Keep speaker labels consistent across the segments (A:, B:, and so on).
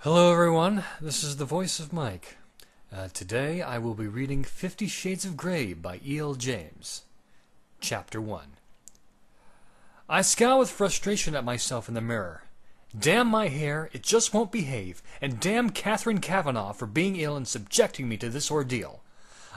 A: Hello everyone, this is the voice of Mike. Today I will be reading 50 Shades of Grey by E.L. James. Chapter 1. I scowl with frustration at myself in the mirror. Damn my hair, it just won't behave, and damn Catherine Kavanagh for being ill and subjecting me to this ordeal.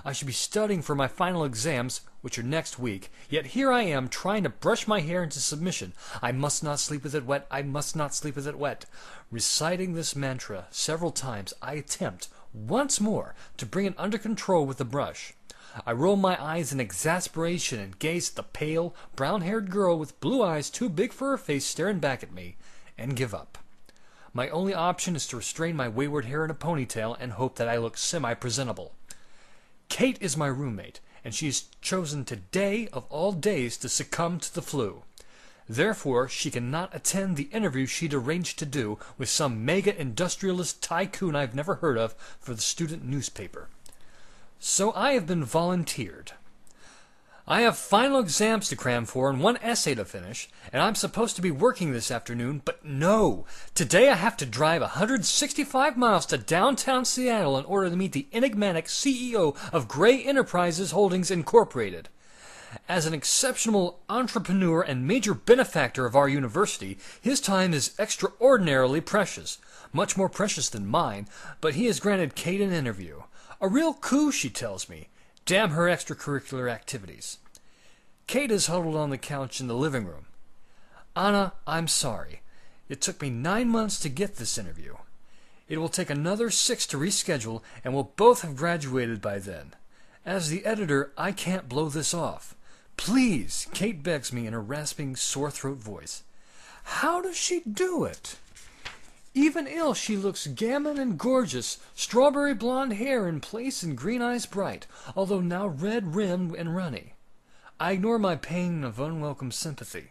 A: I should be studying for my final exams, which are next week, yet here I am trying to brush my hair into submission. I must not sleep with it wet, I must not sleep with it wet. Reciting this mantra several times, I attempt, once more, to bring it under control with the brush. I roll my eyes in exasperation and gaze at the pale, brown-haired girl with blue eyes too big for her face staring back at me, and give up. My only option is to restrain my wayward hair in a ponytail and hope that I look semi-presentable. Kate is my roommate, and she has chosen today of all days to succumb to the flu. Therefore, she cannot attend the interview she'd arranged to do with some mega-industrialist tycoon I've never heard of for the student newspaper. So I have been volunteered. I have final exams to cram for and one essay to finish, and I'm supposed to be working this afternoon, but no! Today I have to drive 165 miles to downtown Seattle in order to meet the enigmatic CEO of Gray Enterprises Holdings Incorporated. As an exceptional entrepreneur and major benefactor of our university, his time is extraordinarily precious. Much more precious than mine, but he has granted Kate an interview. A real coup, she tells me. Damn her extracurricular activities. Kate is huddled on the couch in the living room. Anna, I'm sorry. It took me 9 months to get this interview. It will take another 6 to reschedule, and we'll both have graduated by then. As the editor, I can't blow this off. Please, Kate begs me in a rasping, sore-throat voice. How does she do it? Even ill, she looks gammon and gorgeous, strawberry blonde hair in place and green eyes bright, although now red-rimmed and runny. I ignore my pain of unwelcome sympathy.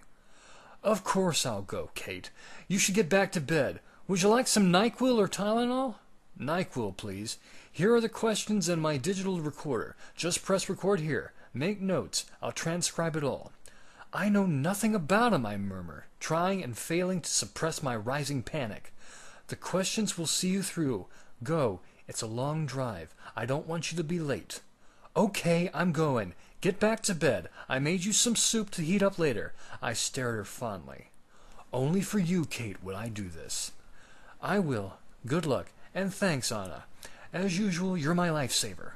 A: Of course I'll go, Kate. You should get back to bed. Would you like some NyQuil or Tylenol? NyQuil, please. Here are the questions in my digital recorder. Just press record here. Make notes. I'll transcribe it all. I know nothing about him, I murmur, trying and failing to suppress my rising panic. The questions will see you through. Go. It's a long drive. I don't want you to be late. Okay, I'm going. Get back to bed. I made you some soup to heat up later. I stare at her fondly. Only for you, Kate, would I do this. I will. Good luck, and thanks, Anna. As usual, you're my lifesaver.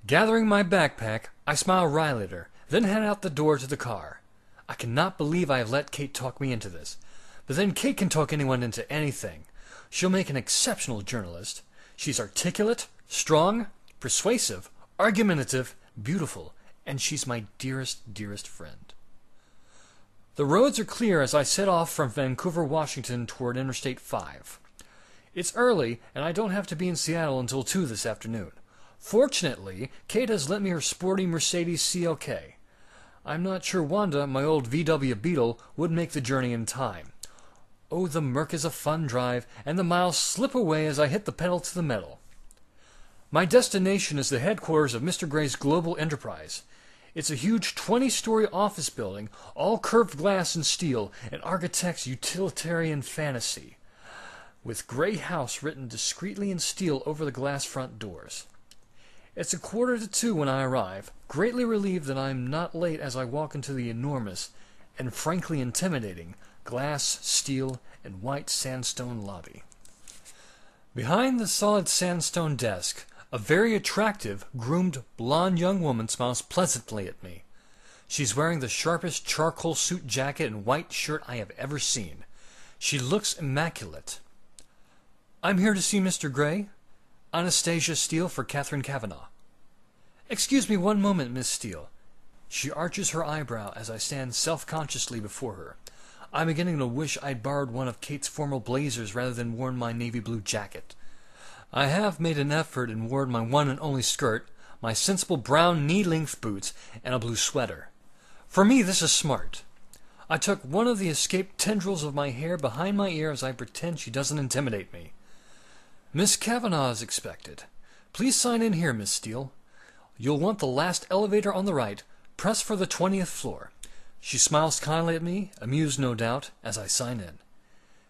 A: Gathering my backpack, I smile wryly at her, then head out the door to the car. I cannot believe I have let Kate talk me into this. But then Kate can talk anyone into anything. She'll make an exceptional journalist. She's articulate, strong, persuasive, argumentative, beautiful, and she's my dearest, dearest friend. The roads are clear as I set off from Vancouver, Washington toward Interstate 5. It's early, and I don't have to be in Seattle until 2 this afternoon. Fortunately, Kate has lent me her sporty Mercedes CLK. I'm not sure Wanda, my old VW Beetle, would make the journey in time. Oh, the Merc is a fun drive, and the miles slip away as I hit the pedal to the metal. My destination is the headquarters of Mr. Gray's global enterprise. It's a huge 20-story office building, all curved glass and steel, an architect's utilitarian fantasy, with Gray House written discreetly in steel over the glass front doors. It's 1:45 when I arrive, greatly relieved that I'm not late as I walk into the enormous, and frankly intimidating, glass, steel, and white sandstone lobby. Behind the solid sandstone desk, a very attractive, groomed, blonde young woman smiles pleasantly at me. She's wearing the sharpest charcoal suit jacket and white shirt I have ever seen. She looks immaculate. I'm here to see Mr. Gray. Anastasia Steele for Catherine Kavanagh. Excuse me 1 moment, Miss Steele. She arches her eyebrow as I stand self-consciously before her. I'm beginning to wish I'd borrowed one of Kate's formal blazers rather than worn my navy blue jacket. I have made an effort and worn my one and only skirt, my sensible brown knee-length boots, and a blue sweater. For me, this is smart. I tuck one of the escaped tendrils of my hair behind my ear as I pretend she doesn't intimidate me. Miss Kavanagh is expected. Please sign in here, Miss Steele. You'll want the last elevator on the right. Press for the 20th floor. She smiles kindly at me, amused no doubt, as I sign in.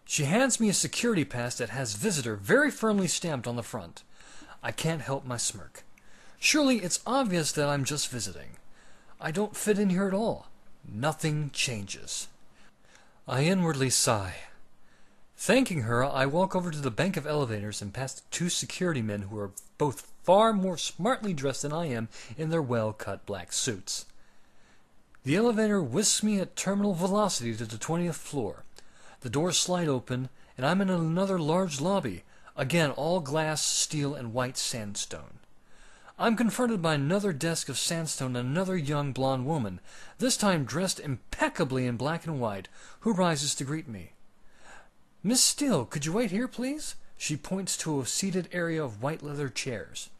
A: She hands me a security pass that has visitor very firmly stamped on the front. I can't help my smirk. Surely it's obvious that I'm just visiting. I don't fit in here at all. Nothing changes. I inwardly sigh. Thanking her, I walk over to the bank of elevators and past two security men who are both far more smartly dressed than I am in their well-cut black suits. The elevator whisks me at terminal velocity to the 20th floor. The doors slide open, and I'm in another large lobby, again all glass, steel, and white sandstone. I'm confronted by another desk of sandstone and another young blonde woman, this time dressed impeccably in black and white, who rises to greet me. "Miss Steele, could you wait here, please?" She points to a seated area of white leather chairs.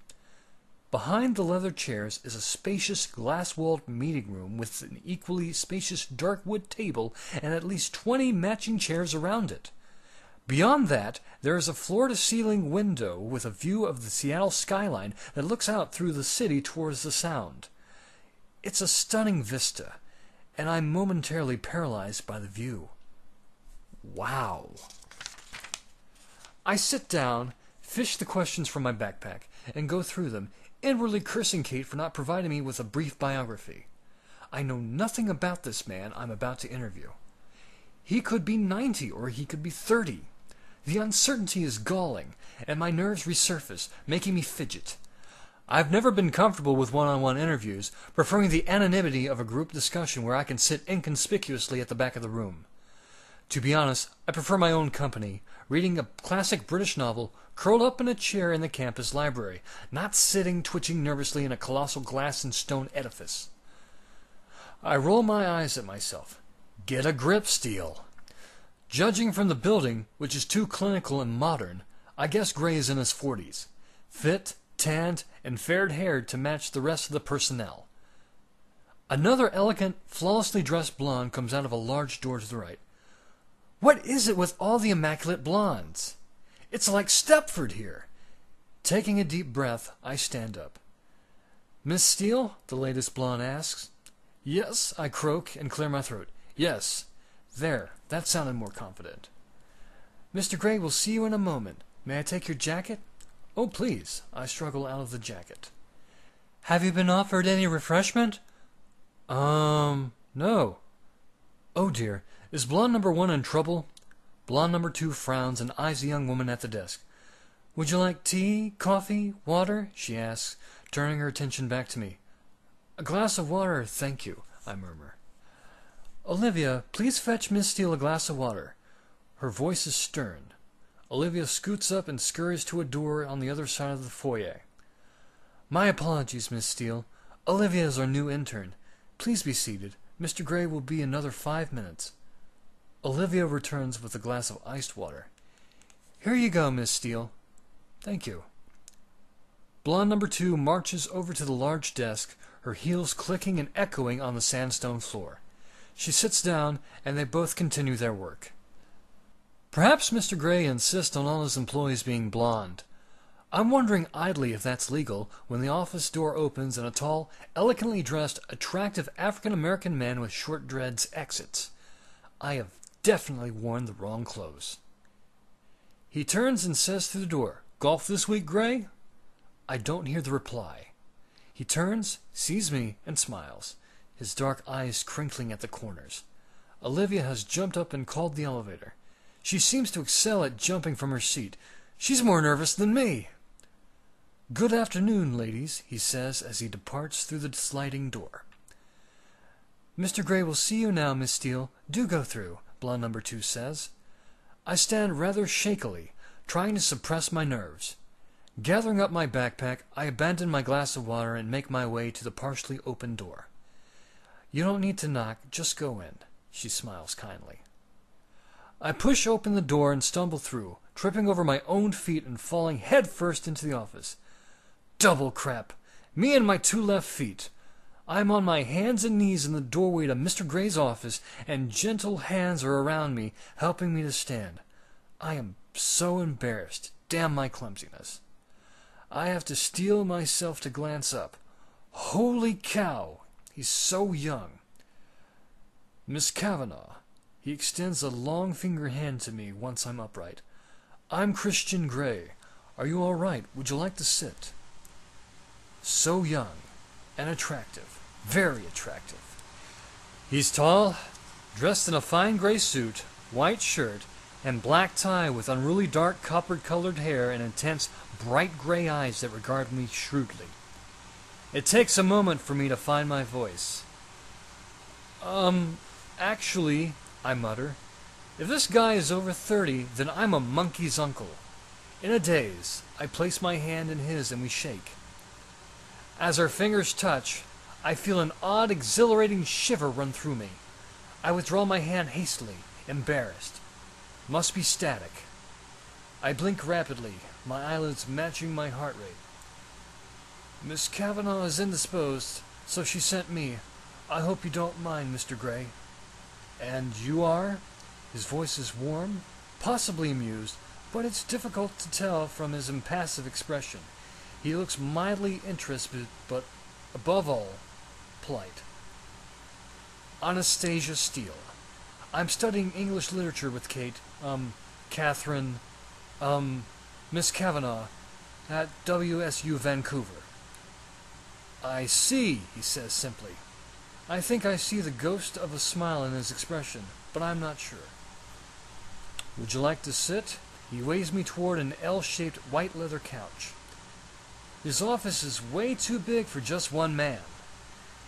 A: Behind the leather chairs is a spacious glass-walled meeting room with an equally spacious dark wood table and at least 20 matching chairs around it. Beyond that, there is a floor-to-ceiling window with a view of the Seattle skyline that looks out through the city towards the Sound. It's a stunning vista, and I'm momentarily paralyzed by the view. Wow. I sit down, fish the questions from my backpack, and go through them, inwardly cursing Kate for not providing me with a brief biography. I know nothing about this man I'm about to interview. He could be 90 or he could be 30. The uncertainty is galling, and my nerves resurface, making me fidget. I've never been comfortable with one-on-one interviews, preferring the anonymity of a group discussion where I can sit inconspicuously at the back of the room. To be honest, I prefer my own company, reading a classic British novel, curled up in a chair in the campus library, not sitting twitching nervously in a colossal glass and stone edifice. I roll my eyes at myself. Get a grip, Steele. Judging from the building, which is too clinical and modern, I guess Gray is in his 40s. Fit, tanned, and fair-haired to match the rest of the personnel. Another elegant, flawlessly dressed blonde comes out of a large door to the right. What is it with all the immaculate blondes? It's like Stepford here. Taking a deep breath, I stand up. "Miss Steele?" the latest blonde asks. "Yes," I croak and clear my throat. "Yes." There, that sounded more confident. "Mr. Gray will see you in a moment. May I take your jacket?" "Oh, please." I struggle out of the jacket. "Have you been offered any refreshment?" No." "Oh dear, is blonde number 1 in trouble?" Blonde number 2 frowns and eyes the young woman at the desk. "Would you like tea, coffee, water?" she asks, turning her attention back to me. "A glass of water, thank you," I murmur. "Olivia, please fetch Miss Steele a glass of water." Her voice is stern. Olivia scoots up and scurries to a door on the other side of the foyer. "My apologies, Miss Steele. Olivia is our new intern. Please be seated. Mr. Gray will be another 5 minutes." Olivia returns with a glass of iced water. "Here you go, Miss Steele." "Thank you." Blonde number 2 marches over to the large desk, her heels clicking and echoing on the sandstone floor. She sits down, and they both continue their work. Perhaps Mr. Gray insists on all his employees being blonde. I'm wondering idly if that's legal when the office door opens and a tall, elegantly dressed, attractive African-American man with short dreads exits. I have definitely worn the wrong clothes. He turns and says through the door, "Golf this week, Gray?" I don't hear the reply. He turns, sees me, and smiles, his dark eyes crinkling at the corners. Olivia has jumped up and called the elevator. She seems to excel at jumping from her seat. She's more nervous than me. "Good afternoon, ladies," he says as he departs through the sliding door. "Mr. Gray will see you now, Miss Steele. Do go through," blonde number 2 says. I stand rather shakily, trying to suppress my nerves. Gathering up my backpack, I abandon my glass of water and make my way to the partially open door. "You don't need to knock, just go in," she smiles kindly. I push open the door and stumble through, tripping over my own feet and falling head-first into the office. Double crap! Me and my 2 left feet! I'm on my hands and knees in the doorway to Mr. Gray's office, and gentle hands are around me, helping me to stand. I am so embarrassed. Damn my clumsiness. I have to steel myself to glance up. Holy cow! He's so young. "Miss Kavanagh," He extends a long finger hand to me once I'm upright. "I'm Christian Grey. Are you all right? Would you like to sit?" So young and attractive. Very attractive. He's tall, dressed in a fine gray suit, white shirt, and black tie with unruly dark copper-colored hair and intense, bright gray eyes that regard me shrewdly. It takes a moment for me to find my voice. Actually, I mutter, if this guy is over 30, then I'm a monkey's uncle. In a daze, I place my hand in his and we shake. As our fingers touch, I feel an odd, exhilarating shiver run through me. I withdraw my hand hastily, embarrassed. Must be static. I blink rapidly, my eyelids matching my heart rate. "Miss Kavanagh is indisposed, so she sent me. I hope you don't mind, Mr. Grey." "And you are?" His voice is warm, possibly amused, but it's difficult to tell from his impassive expression. He looks mildly interested, but above all, polite. "Anastasia Steele. I'm studying English literature with Kate, Catherine, Miss Kavanagh, at WSU Vancouver." "I see," he says simply. I think I see the ghost of a smile in his expression, but I'm not sure. "Would you like to sit?" He waves me toward an L-shaped white leather couch. His office is way too big for just one man.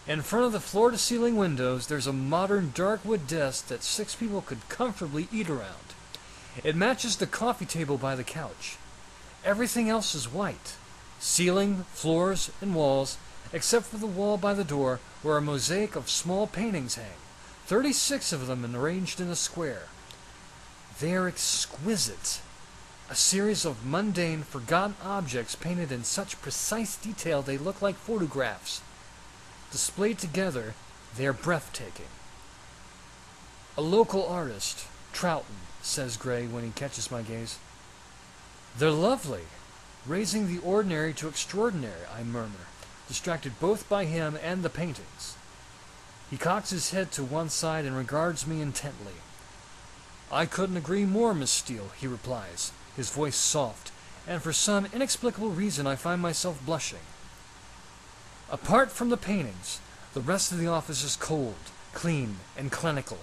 A: In front of the floor-to-ceiling windows, there's a modern dark wood desk that 6 people could comfortably eat around. It matches the coffee table by the couch. Everything else is white. Ceiling, floors, and walls, except for the wall by the door where a mosaic of small paintings hang, 36 of them arranged in a square. They are exquisite. A series of mundane, forgotten objects painted in such precise detail they look like photographs. Displayed together, they are breathtaking. "A local artist, Troughton," says Grey when he catches my gaze. "They're lovely. Raising the ordinary to extraordinary," I murmur, distracted both by him and the paintings. He cocks his head to one side and regards me intently. "I couldn't agree more, Miss Steele," he replies, his voice soft, and for some inexplicable reason I find myself blushing. Apart from the paintings, the rest of the office is cold, clean, and clinical.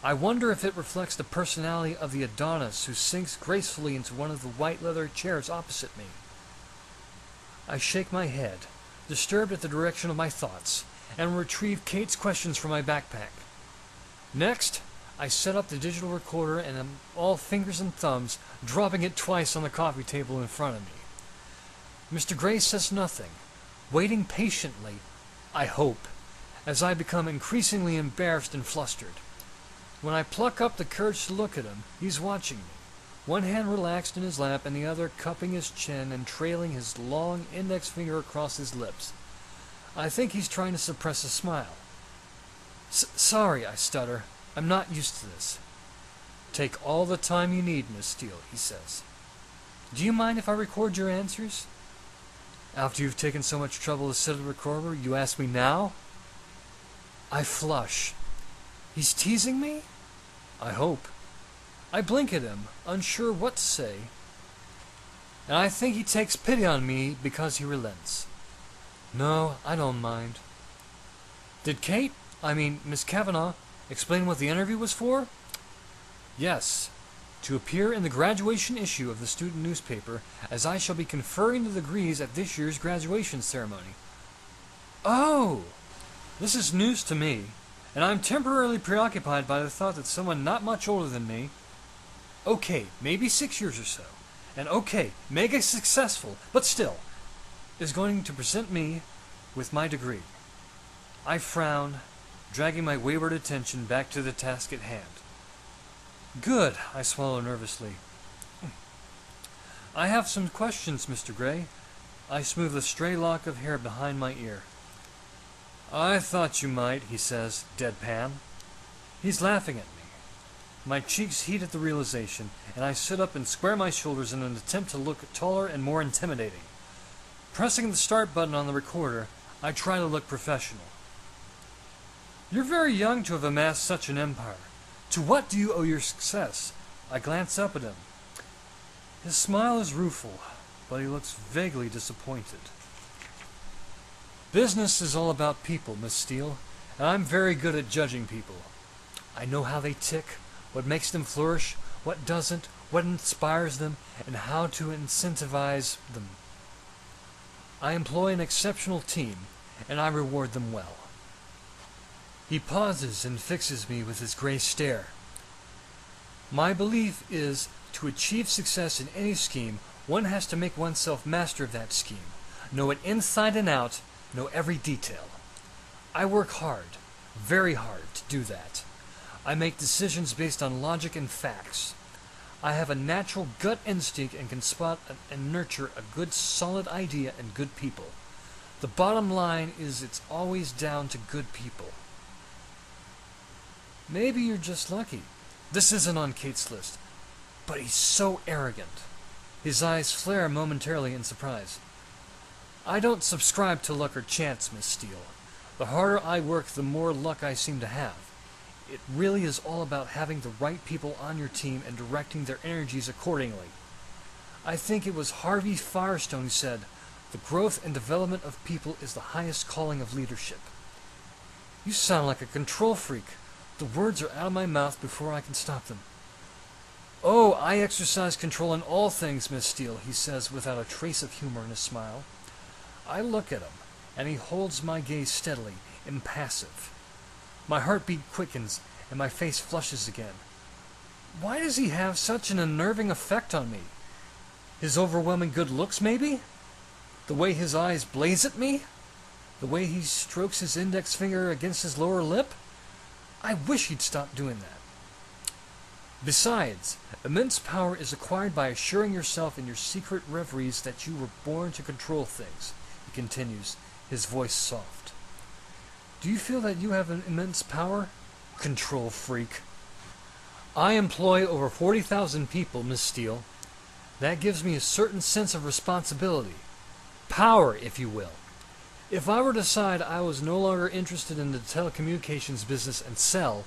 A: I wonder if it reflects the personality of the Adonis who sinks gracefully into one of the white leather chairs opposite me. I shake my head, disturbed at the direction of my thoughts, and retrieve Kate's questions from my backpack. Next, I set up the digital recorder and am all fingers and thumbs, dropping it twice on the coffee table in front of me. Mr. Grey says nothing, waiting patiently, I hope, as I become increasingly embarrassed and flustered. When I pluck up the courage to look at him, he's watching me, one hand relaxed in his lap and the other cupping his chin and trailing his long index finger across his lips. I think he's trying to suppress a smile. Sorry, I stutter. I'm not used to this." "Take all the time you need, Miss Steele," he says. "Do you mind if I record your answers?" "After you've taken so much trouble to set a recorder, you ask me now?" I flush. He's teasing me? I hope. I blink at him, unsure what to say, and I think he takes pity on me because he relents. "No, I don't mind." "Did Kate, Miss Kavanagh, explain what the interview was for?" "Yes, to appear in the graduation issue of the student newspaper, as I shall be conferring the degrees at this year's graduation ceremony." "Oh! This is news to me, and I'm temporarily preoccupied by the thought that someone not much older than me, okay, maybe 6 years or so, and okay, mega successful, but still, is going to present me with my degree." I frown, dragging my wayward attention back to the task at hand. "Good," I swallow nervously. "I have some questions, Mr. Grey." I smooth a stray lock of hair behind my ear. "I thought you might," he says, deadpan. He's laughing at me. My cheeks heat at the realization, and I sit up and square my shoulders in an attempt to look taller and more intimidating. Pressing the start button on the recorder, I try to look professional. "You're very young to have amassed such an empire. To what do you owe your success? I glance up at him. His smile is rueful, but he looks vaguely disappointed. Business is all about people, Miss Steele, and I'm very good at judging people. I know how they tick, what makes them flourish, what doesn't, what inspires them, and how to incentivize them. I employ an exceptional team, and I reward them well. He pauses and fixes me with his gray stare. My belief is, to achieve success in any scheme, one has to make oneself master of that scheme, know it inside and out, know every detail. I work hard, very hard, to do that. I make decisions based on logic and facts. I have a natural gut instinct and can spot and nurture a good solid idea and good people. The bottom line is it's always down to good people. Maybe you're just lucky. This isn't on Kate's list, but he's so arrogant. His eyes flare momentarily in surprise. I don't subscribe to luck or chance, Miss Steele. The harder I work, the more luck I seem to have. It really is all about having the right people on your team and directing their energies accordingly. I think it was Harvey Firestone who said, "The growth and development of people is the highest calling of leadership." You sound like a control freak. The words are out of my mouth before I can stop them. "Oh, I exercise control in all things, Miss Steele," he says without a trace of humor in his smile. I look at him, and he holds my gaze steadily, impassive. My heartbeat quickens, and my face flushes again. Why does he have such an unnerving effect on me? His overwhelming good looks, maybe? The way his eyes blaze at me? The way he strokes his index finger against his lower lip? I wish he'd stop doing that. Besides, immense power is acquired by assuring yourself in your secret reveries that you were born to control things, he continues, his voice soft. Do you feel that you have an immense power? Control freak. I employ over 40,000 people, Miss Steele. That gives me a certain sense of responsibility. Power, if you will. If I were to decide I was no longer interested in the telecommunications business and sell,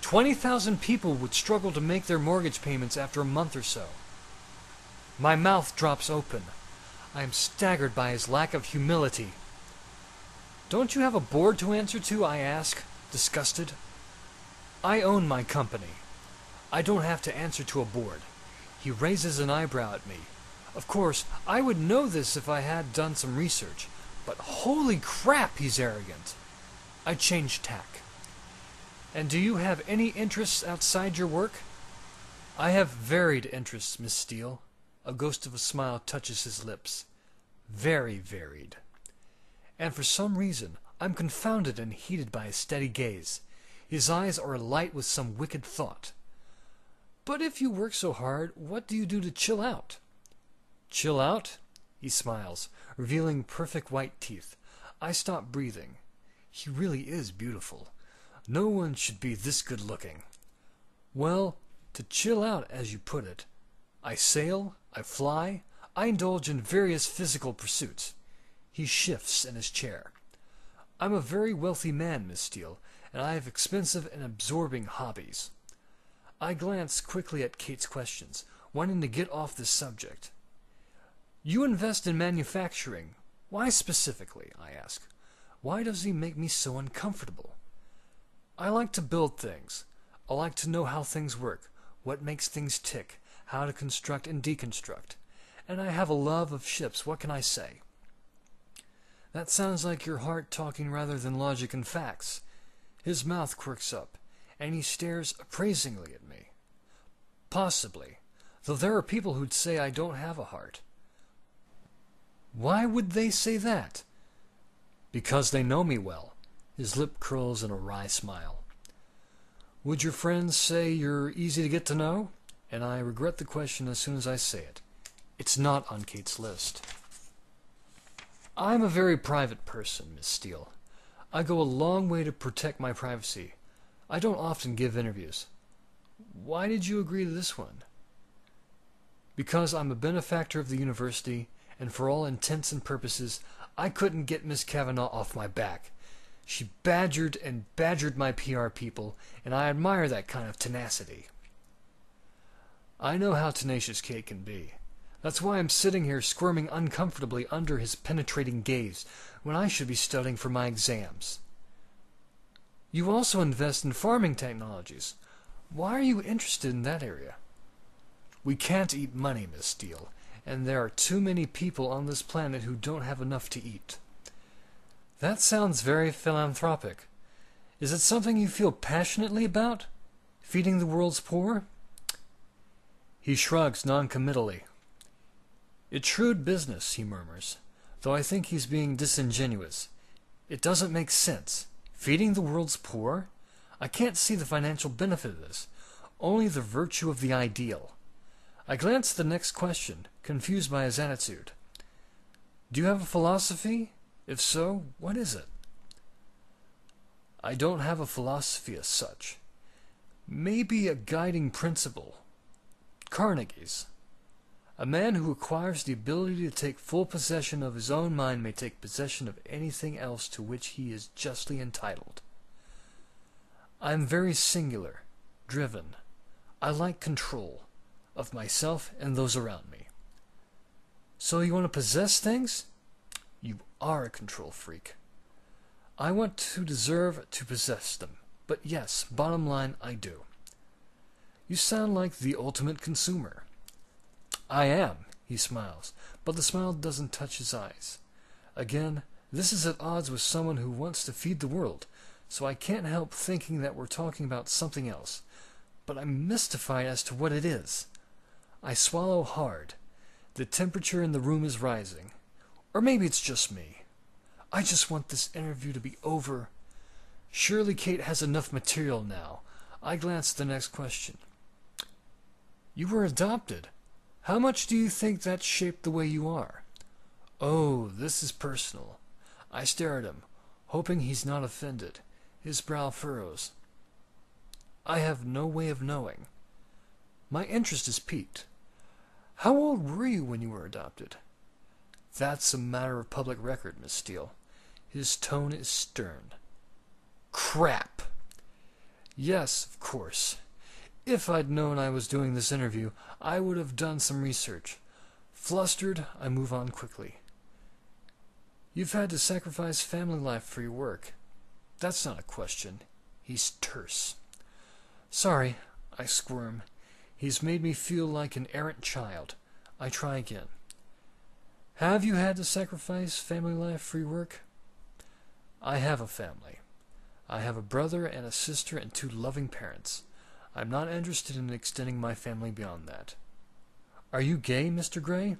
A: 20,000 people would struggle to make their mortgage payments after a month or so. My mouth drops open. I am staggered by his lack of humility. Don't you have a board to answer to? I ask, disgusted. I own my company. I don't have to answer to a board. He raises an eyebrow at me. Of course, I would know this if I had done some research, but holy crap, he's arrogant. I change tack. And do you have any interests outside your work? I have varied interests, Miss Steele. A ghost of a smile touches his lips. Very varied. And for some reason, I'm confounded and heated by his steady gaze. His eyes are alight with some wicked thought. But if you work so hard, what do you do to chill out? Chill out? He smiles, revealing perfect white teeth. I stop breathing. He really is beautiful. No one should be this good-looking. Well, to chill out, as you put it. I sail, I fly, I indulge in various physical pursuits. He shifts in his chair. I'm a very wealthy man, Miss Steele, and I have expensive and absorbing hobbies. I glance quickly at Kate's questions, wanting to get off this subject. You invest in manufacturing. Why specifically? I ask. Why does he make me so uncomfortable? I like to build things. I like to know how things work, what makes things tick, how to construct and deconstruct. And I have a love of ships, what can I say? That sounds like your heart talking rather than logic and facts. His mouth quirks up, and he stares appraisingly at me. Possibly, though there are people who'd say I don't have a heart. Why would they say that? Because they know me well. His lip curls in a wry smile. Would your friends say you're easy to get to know? And I regret the question as soon as I say it. It's not on Kate's list. I'm a very private person, Miss Steele. I go a long way to protect my privacy. I don't often give interviews. Why did you agree to this one? Because I'm a benefactor of the university, and for all intents and purposes, I couldn't get Miss Kavanaugh off my back. She badgered and badgered my PR people, and I admire that kind of tenacity. I know how tenacious Kate can be. That's why I'm sitting here squirming uncomfortably under his penetrating gaze when I should be studying for my exams. You also invest in farming technologies. Why are you interested in that area? We can't eat money, Miss Steele, and there are too many people on this planet who don't have enough to eat. That sounds very philanthropic. Is it something you feel passionately about? Feeding the world's poor? He shrugs noncommittally. It's shrewd business, he murmurs, though I think he's being disingenuous. It doesn't make sense. Feeding the world's poor? I can't see the financial benefit of this, only the virtue of the ideal. I glance at the next question, confused by his attitude. Do you have a philosophy? If so, what is it? I don't have a philosophy as such. Maybe a guiding principle. Carnegie's. A man who acquires the ability to take full possession of his own mind may take possession of anything else to which he is justly entitled. I am very singular, driven. I like control of myself and those around me. So you want to possess things? You are a control freak. I want to deserve to possess them. But yes, bottom line, I do. You sound like the ultimate consumer. I am, he smiles, but the smile doesn't touch his eyes. Again, this is at odds with someone who wants to feed the world, so I can't help thinking that we're talking about something else. But I'm mystified as to what it is. I swallow hard. The temperature in the room is rising. Or maybe it's just me. I just want this interview to be over. Surely Kate has enough material now. I glance at the next question. You were adopted. How much do you think that shaped the way you are? Oh, this is personal. I stare at him, hoping he's not offended. His brow furrows. I have no way of knowing. My interest is piqued. How old were you when you were adopted? That's a matter of public record, Miss Steele. His tone is stern. Crap! Yes, of course. If I'd known I was doing this interview, I would have done some research. Flustered, I move on quickly. You've had to sacrifice family life for your work. That's not a question. He's terse. Sorry, I squirm. He's made me feel like an errant child. I try again. Have you had to sacrifice family life for your work? I have a family. I have a brother and a sister and 2 loving parents. I'm not interested in extending my family beyond that. Are you gay, Mr. Gray?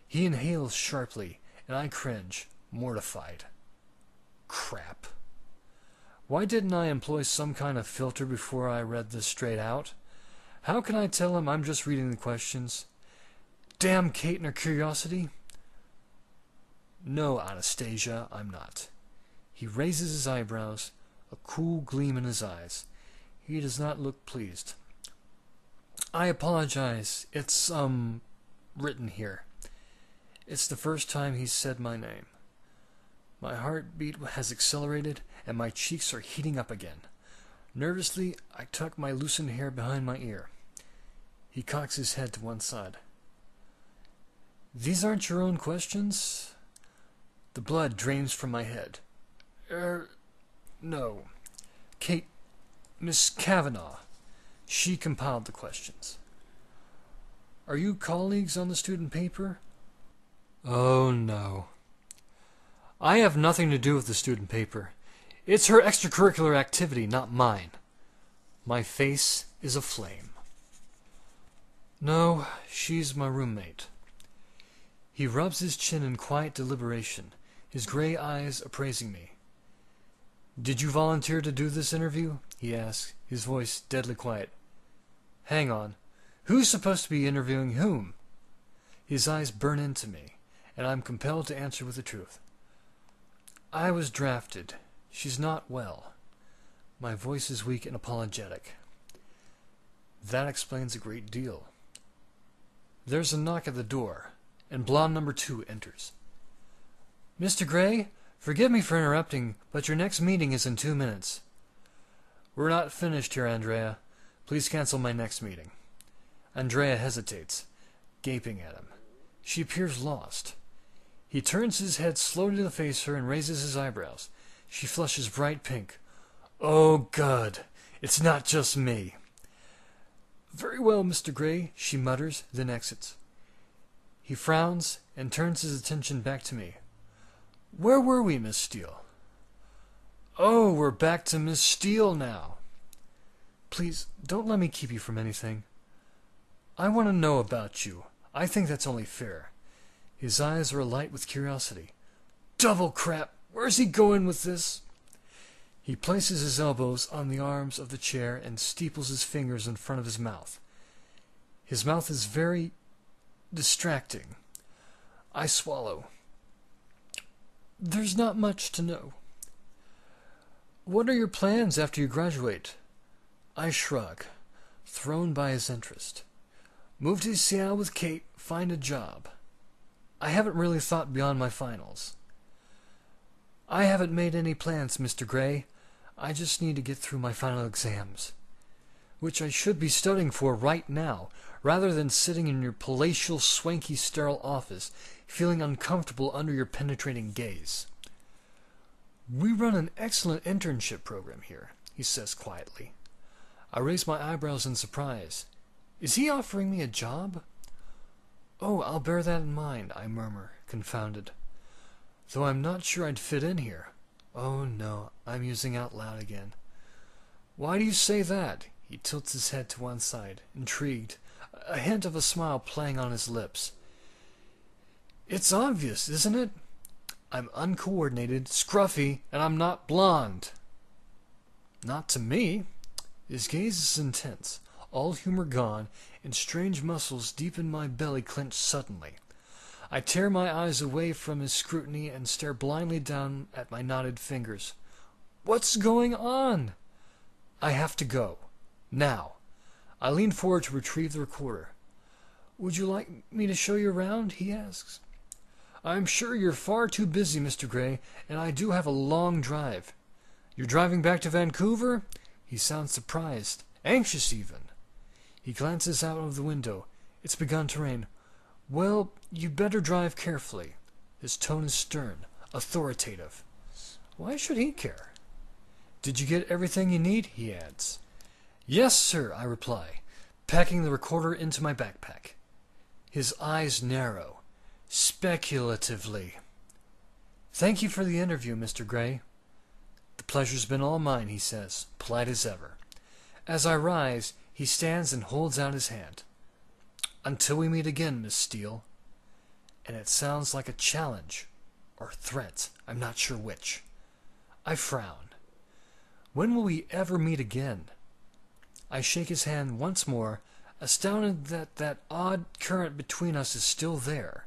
A: He inhales sharply, and I cringe, mortified. Crap. Why didn't I employ some kind of filter before I read this straight out? How can I tell him I'm just reading the questions? Damn Kate and her curiosity. No, Anastasia, I'm not. He raises his eyebrows, a cool gleam in his eyes. He does not look pleased. I apologize. It's, written here. It's the first time he's said my name. My heartbeat has accelerated, and my cheeks are heating up again. Nervously, I tuck my loosened hair behind my ear. He cocks his head to one side. These aren't your own questions? The blood drains from my head. No. Kate, Miss Kavanaugh. She compiled the questions. Are you colleagues on the student paper? Oh, no. I have nothing to do with the student paper. It's her extracurricular activity, not mine. My face is aflame. No, she's my roommate. He rubs his chin in quiet deliberation, his gray eyes appraising me. Did you volunteer to do this interview? He asks, his voice deadly quiet. Hang on. Who's supposed to be interviewing whom? His eyes burn into me, and I'm compelled to answer with the truth. I was drafted. She's not well. My voice is weak and apologetic. That explains a great deal. There's a knock at the door, and blonde number 2 enters. Mr. Gray, Forgive me for interrupting, but your next meeting is in 2 minutes. We're not finished here, Andrea. Please cancel my next meeting. Andrea hesitates, gaping at him. She appears lost. He turns his head slowly to face her and raises his eyebrows. She flushes bright pink. Oh, God, it's not just me. Very well, Mr. Gray, she mutters, then exits. He frowns and turns his attention back to me. Where were we, Miss Steele? Oh, we're back to Miss Steele now. Please, don't let me keep you from anything. I want to know about you. I think that's only fair. His eyes are alight with curiosity. Double crap! Where's he going with this? He places his elbows on the arms of the chair and steeples his fingers in front of his mouth. His mouth is very distracting. I swallow. There's not much to know. What are your plans after you graduate? I shrug, thrown by his interest. Move to Seattle with Kate, find a job. I haven't really thought beyond my finals. I haven't made any plans, Mr. Gray. I just need to get through my final exams, which I should be studying for right now, rather than sitting in your palatial, swanky, sterile office, feeling uncomfortable under your penetrating gaze. We run an excellent internship program here, he says quietly. I raise my eyebrows in surprise. Is he offering me a job? Oh, I'll bear that in mind, I murmur, confounded. Though I'm not sure I'd fit in here. Oh, no, I'm musing out loud again. Why do you say that? He tilts his head to one side, intrigued, a hint of a smile playing on his lips. It's obvious, isn't it? I'm uncoordinated, scruffy, and I'm not blonde. Not to me. His gaze is intense, all humor gone, and strange muscles deep in my belly clench suddenly. I tear my eyes away from his scrutiny and stare blindly down at my knotted fingers. What's going on? I have to go. Now. I lean forward to retrieve the recorder. Would you like me to show you around? He asks. I'm sure you're far too busy, Mr. Gray, and I do have a long drive. You're driving back to Vancouver? He sounds surprised, anxious even. He glances out of the window. It's begun to rain. Well, you'd better drive carefully. His tone is stern, authoritative. Why should he care? Did you get everything you need? He adds. Yes, sir, I reply, packing the recorder into my backpack. His eyes narrow, speculatively. Thank you for the interview, Mr. Gray. The pleasure's been all mine, he says, polite as ever. As I rise, he stands and holds out his hand. Until we meet again, Miss Steele. And it sounds like a challenge, or threat, I'm not sure which. I frown. When will we ever meet again? I shake his hand once more, astounded that that odd current between us is still there.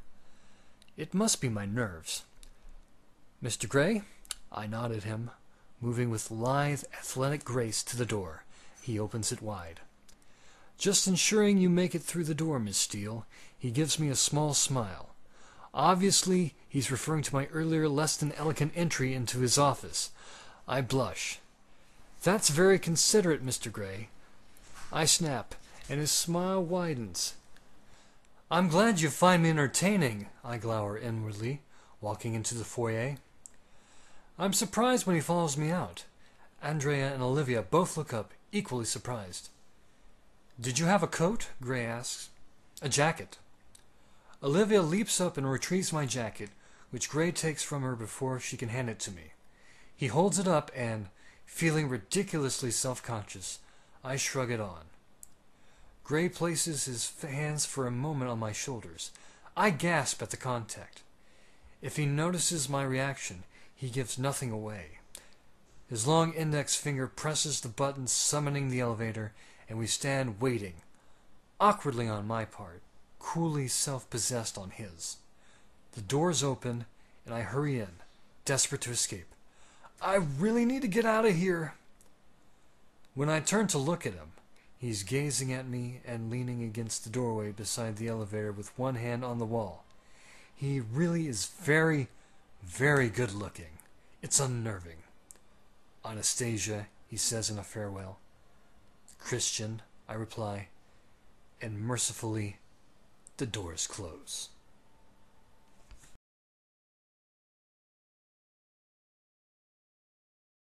A: It must be my nerves. Mr. Gray? I nod at him, moving with lithe, athletic grace to the door. He opens it wide. Just ensuring you make it through the door, Miss Steele. He gives me a small smile. Obviously, he's referring to my earlier less-than-elegant entry into his office. I blush. That's very considerate, Mr. Gray. I snap, and his smile widens. I'm glad you find me entertaining, I glower inwardly, walking into the foyer. I'm surprised when he follows me out. Andrea and Olivia both look up, equally surprised. Did you have a coat? Gray asks. A jacket. Olivia leaps up and retrieves my jacket, which Gray takes from her before she can hand it to me. He holds it up and, feeling ridiculously self-conscious, I shrug it on. Gray places his hands for a moment on my shoulders. I gasp at the contact. If he notices my reaction, he gives nothing away. His long index finger presses the button summoning the elevator, and we stand waiting, awkwardly on my part, coolly self-possessed on his. The doors open, and I hurry in, desperate to escape. I really need to get out of here. When I turn to look at him, he's gazing at me and leaning against the doorway beside the elevator with one hand on the wall. He really is very, very good looking. It's unnerving. Anastasia, he says in a farewell. Christian, I reply, and mercifully the doors close.